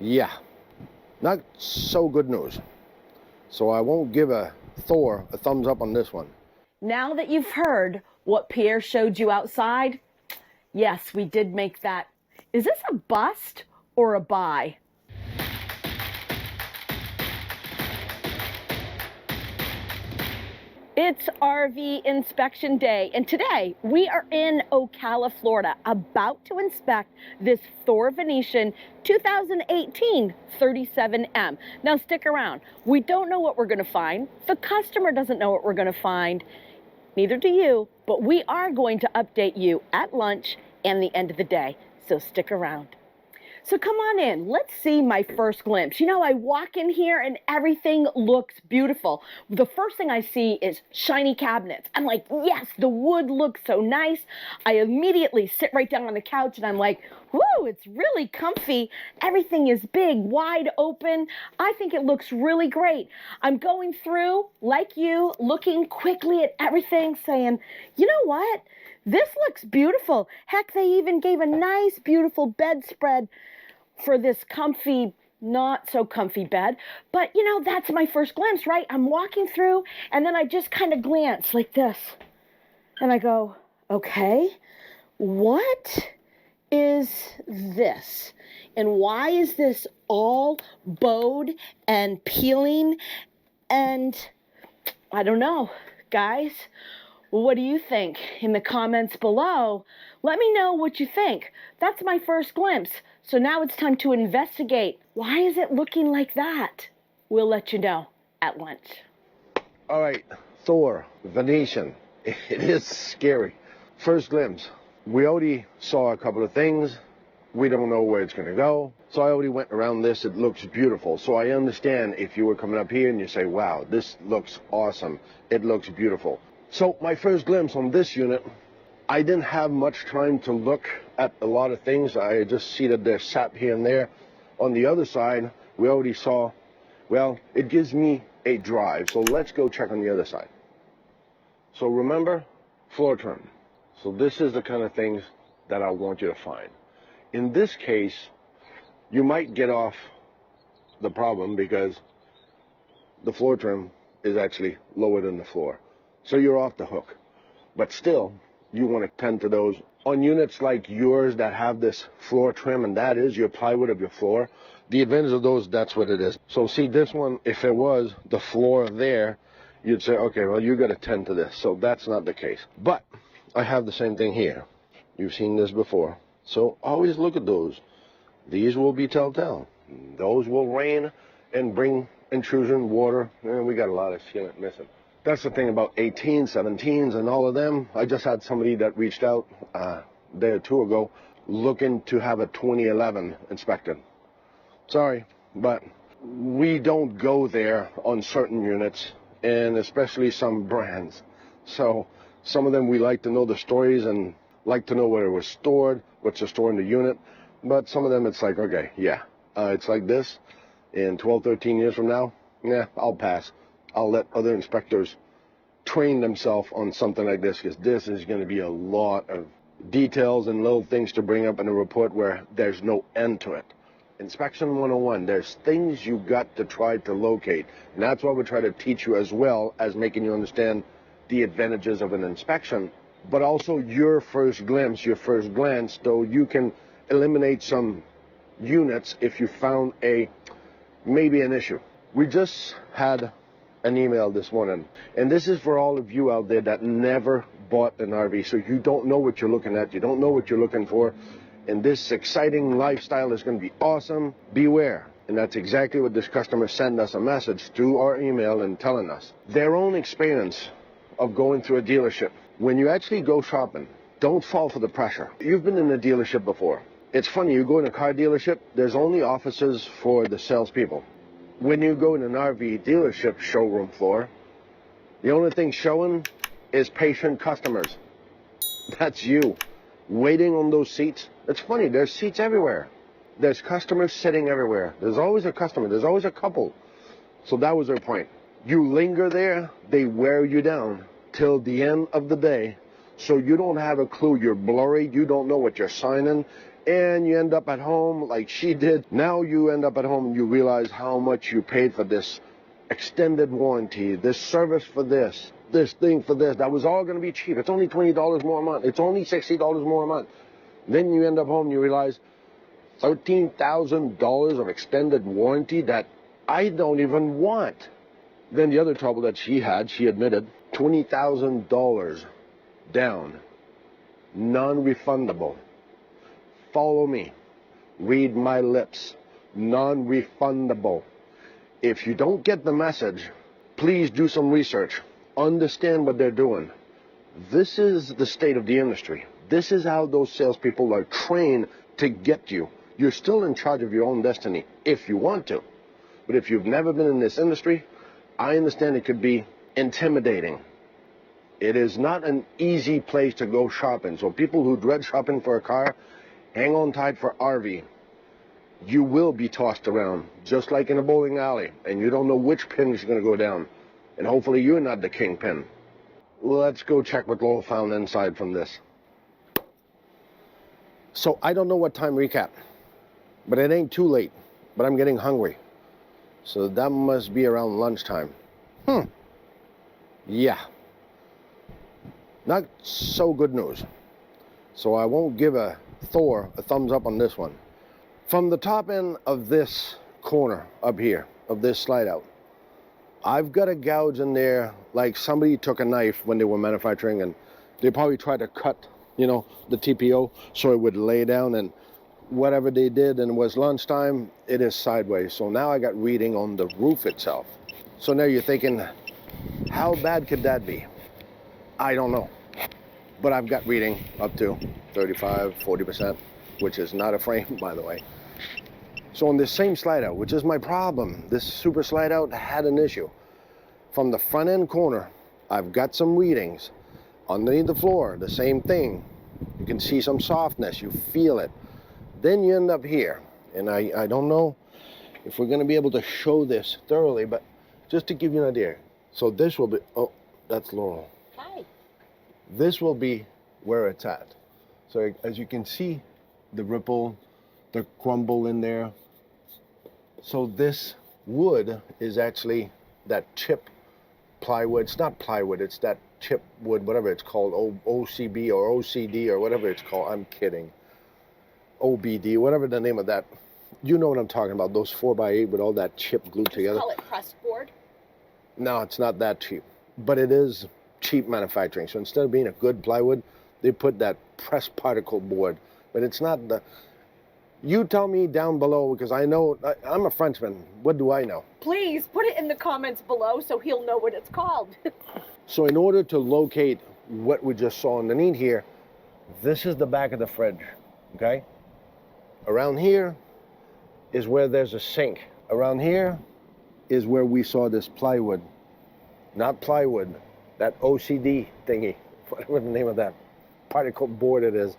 Yeah, not so good news. So I won't give a Thor a thumbs up on this one. Now that you've heard what Pierre showed you outside, yes, we did make that. Is this a bust or a buy? It's RV inspection day, and today we are in Ocala, Florida, about to inspect this Thor Venetian 2018 37M. Now stick around. We don't know what we're going to find. The customer doesn't know what we're going to find. Neither do you, but we are going to update you at lunch and the end of the day, so stick around. So come on in, let's see my first glimpse. You know, I walk in here and everything looks beautiful. The first thing I see is shiny cabinets. I'm like, yes, the wood looks so nice. I immediately sit right down on the couch and I'm like, whoo, it's really comfy. Everything is big, wide open. I think it looks really great. I'm going through, like you, looking quickly at everything, saying, you know what? This looks beautiful. Heck, they even gave a nice, beautiful bedspread for this comfy, not so comfy bed. But, you know, that's my first glimpse, right? I'm walking through, and then I just kind of glance like this. And I go, okay, what is this? And why is this all bowed and peeling? And I don't know, guys. What do you think? In the comments below, let me know what you think. That's my first glimpse. So now it's time to investigate. Why is it looking like that? We'll let you know at lunch. All right, Thor Venetian. It is scary. First glimpse. We already saw a couple of things. We don't know where it's going to go. So I already went around this. It looks beautiful. So I understand if you were coming up here and you say, wow, this looks awesome. It looks beautiful. So my first glimpse on this unit, I didn't have much time to look at a lot of things. I just see that there's sap here and there. On the other side, we already saw, well, it gives me a drive. So let's go check on the other side. So remember, floor trim. So this is the kind of things that I want you to find. In this case, you might get off the problem because the floor trim is actually lower than the floor. So you're off the hook. But still, you want to tend to those. On units like yours that have this floor trim, and that is your plywood of your floor, the advantage of those, that's what it is. So see this one, if it was the floor there, you'd say, okay, well, you got to tend to this. So that's not the case. But I have the same thing here. You've seen this before. So always look at those. These will be telltale. Those will rain and bring intrusion, water, and we got a lot of sealant missing. That's the thing about 18s, 17s, and all of them. I just had somebody that reached out a day or two ago looking to have a 2011 inspected. Sorry, but we don't go there on certain units, and especially some brands. So some of them we like to know the stories and like to know where it was stored, what's the store in the unit. But some of them it's like, okay, yeah, it's like this. In 12, 13 years from now, yeah, I'll pass. I'll let other inspectors train themselves on something like this, because this is going to be a lot of details and little things to bring up in a report where there's no end to it. Inspection 101, there's things you got to try to locate. And that's what we try to teach you, as well as making you understand the advantages of an inspection, but also your first glimpse, your first glance, so you can eliminate some units if you found maybe an issue. We just had an email this morning, and this is for all of you out there that never bought an RV, so you don't know what you're looking at, you don't know what you're looking for, and this exciting lifestyle is going to be awesome. Beware. And that's exactly what this customer sent us a message through our email and telling us. Their own experience of going through a dealership. When you actually go shopping, don't fall for the pressure. You've been in a dealership before. It's funny, you go in a car dealership, there's only offices for the salespeople. When you go in an RV dealership showroom floor, the only thing showing is patient customers. That's you, waiting on those seats. It's funny, there's seats everywhere. There's customers sitting everywhere. There's always a customer, there's always a couple. So that was their point. You linger there, they wear you down till the end of the day, so you don't have a clue. You're blurry, you don't know what you're signing, and you end up at home like she did. Now you end up at home and you realize how much you paid for this extended warranty, this service for this thing for this. That was all going to be cheap. It's only $20 more a month. It's only $60 more a month. Then you end up home and you realize $13,000 of extended warranty that I don't even want. Then the other trouble that she had, she admitted, $20,000 down, non-refundable. Follow me. Read my lips. Non-refundable. If you don't get the message, please do some research. Understand what they're doing. This is the state of the industry. This is how those salespeople are trained to get you. You're still in charge of your own destiny if you want to. But if you've never been in this industry, I understand it could be intimidating. It is not an easy place to go shopping. So people who dread shopping for a car, hang on tight for RV. You will be tossed around, just like in a bowling alley, and you don't know which pin is going to go down. And hopefully you're not the kingpin. Let's go check what Lowell found inside from this. So I don't know what time recap, but it ain't too late, but I'm getting hungry. So that must be around lunchtime. Yeah. Not so good news. So I won't give Thor a thumbs up on this one. From the top end of this corner up here, of this slide out, I've got a gouge in there like somebody took a knife when they were manufacturing and they probably tried to cut, you know, the TPO so it would lay down, and whatever they did and it was lunchtime, it is sideways. So now I got reading on the roof itself. So now you're thinking, how bad could that be? I don't know. But I've got reading up to 35, 40%, which is not a frame, by the way. So on this same slide out, which is my problem, this super slide out had an issue. From the front end corner, I've got some readings. Underneath the floor, the same thing. You can see some softness, you feel it. Then you end up here, and I don't know if we're going to be able to show this thoroughly, but just to give you an idea. So this will be, oh, that's Laurel. Hi. This will be where it's at. So as you can see, the ripple, the crumble in there. So this wood is actually that chip plywood. It's not plywood, it's that chip wood, whatever it's called, OCB or OCD or whatever it's called. I'm kidding. OBD, whatever the name of that. You know what I'm talking about, those 4x8 with all that chip glued together. Call it pressed board? No, it's not that cheap, but it is cheap manufacturing. So instead of being a good plywood, they put that pressed particle board, but it's not the... You tell me down below, because I know, I'm a Frenchman. What do I know? Please put it in the comments below so he'll know what it's called. So in order to locate what we just saw underneath here, this is the back of the fridge, okay? Around here is where there's a sink. Around here is where we saw this plywood. Not plywood, that OCD thingy, whatever the name of that particle board it is.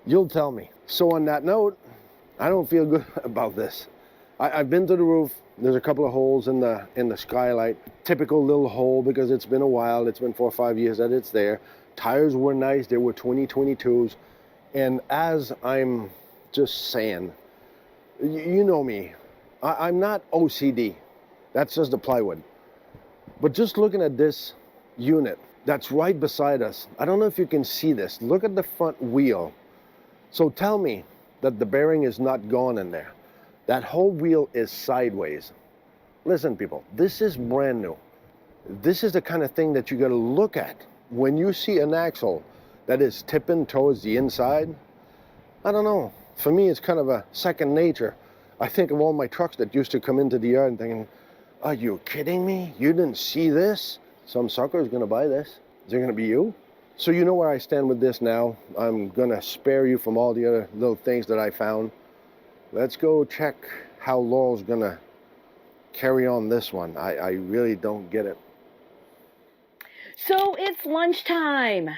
You'll tell me. So on that note, I don't feel good about this. I've been to the roof. There's a couple of holes in the skylight. Typical little hole because it's been a while. It's been 4 or 5 years that it's there. Tires were nice. They were 2022s. And as I'm just saying, you know me. I'm not OCD. That's just the plywood. But just looking at this unit that's right beside us, I don't know if you can see this. Look at the front wheel. So tell me that the bearing is not gone in there. That whole wheel is sideways. Listen, people, this is brand new. This is the kind of thing that you got to look at when you see an axle that is tipping towards the inside. I don't know. For me, it's kind of a second nature. I think of all my trucks that used to come into the yard and thinking, are you kidding me? You didn't see this? Some sucker is going to buy this. Is it going to be you? So you know where I stand with this now. I'm going to spare you from all the other little things that I found. Let's go check how Laurel's going to carry on this one. I really don't get it. So it's lunchtime.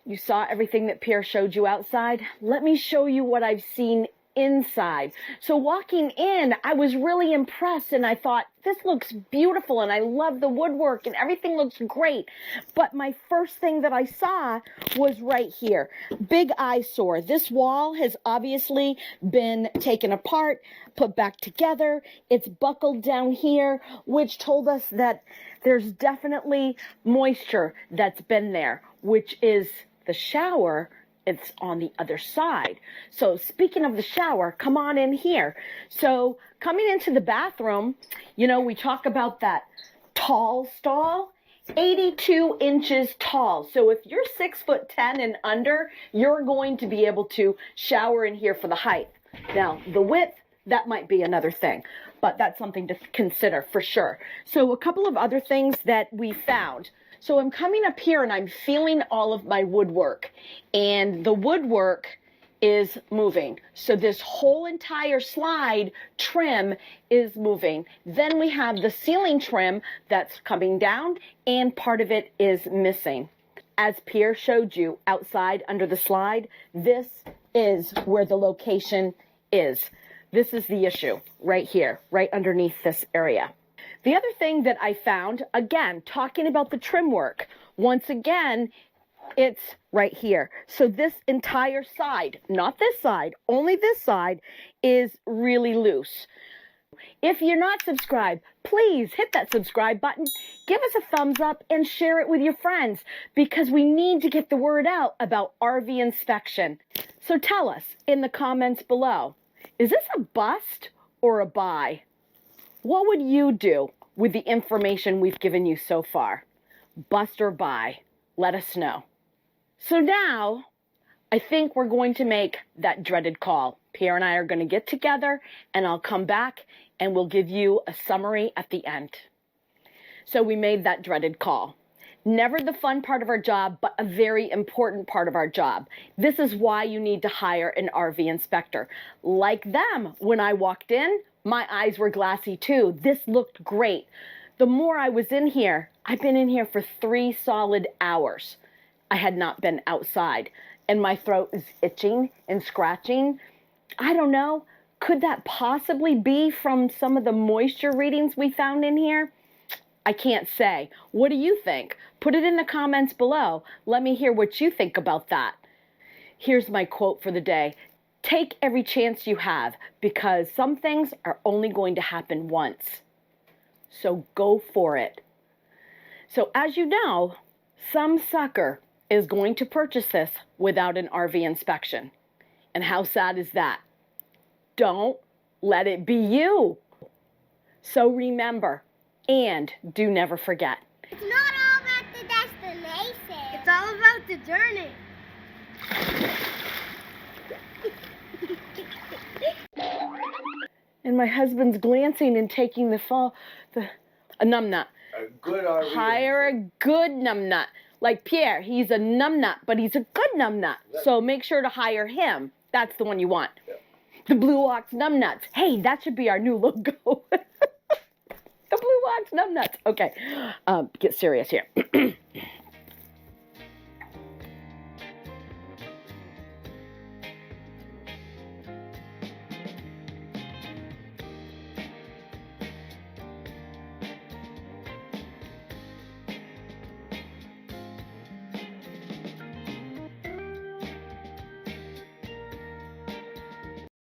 You saw everything that Pierre showed you outside. Let me show you what I've seen inside. So walking in, I was really impressed and I thought, this looks beautiful and I love the woodwork and everything looks great. But my first thing that I saw was right here. Big eyesore. This wall has obviously been taken apart, put back together. It's buckled down here, which told us that there's definitely moisture that's been there, which is the shower. It's on the other side. So speaking of the shower, come on in here. So coming into the bathroom, you know, we talk about that tall stall, 82 inches tall. So if you're 6'10" and under, you're going to be able to shower in here for the height. Now, the width, that might be another thing, but that's something to consider for sure. So a couple of other things that we found. So I'm coming up here and I'm feeling all of my woodwork, and the woodwork is moving. So this whole entire slide trim is moving. Then we have the ceiling trim that's coming down and part of it is missing. As Pierre showed you outside under the slide, this is where the location is. This is the issue right here, right underneath this area. The other thing that I found, again, talking about the trim work, once again, it's right here. So this entire side, not this side, only this side, is really loose. If you're not subscribed, please hit that subscribe button, give us a thumbs up, and share it with your friends, because we need to get the word out about RV inspection. So tell us in the comments below, is this a bust or a buy? What would you do with the information we've given you so far? Bust or buy? Let us know. So now, I think we're going to make that dreaded call. Pierre and I are going to get together, and I'll come back, and we'll give you a summary at the end. So we made that dreaded call. Never the fun part of our job, but a very important part of our job. This is why you need to hire an RV inspector. Like them, when I walked in, my eyes were glassy too. This looked great. The more I was in here, I've been in here for 3 solid hours. I had not been outside, and my throat is itching and scratching. I don't know, could that possibly be from some of the moisture readings we found in here? I can't say. What do you think? Put it in the comments below. Let me hear what you think about that. Here's my quote for the day. Take every chance you have, because some things are only going to happen once. So go for it. So as you know, some sucker is going to purchase this without an RV inspection. And how sad is that? Don't let it be you. So remember, and do never forget. It's not all about the destination. It's all about the journey. And my husband's glancing and taking a numbnut. A good RV. Hire a good numbnut. Like Pierre, he's a numbnut, but he's a good numbnut. So make sure to hire him. That's the one you want. Yep. The Blue Ox Numbnuts. Hey, that should be our new logo. The Blue Ox Numbnuts. Okay, get serious here.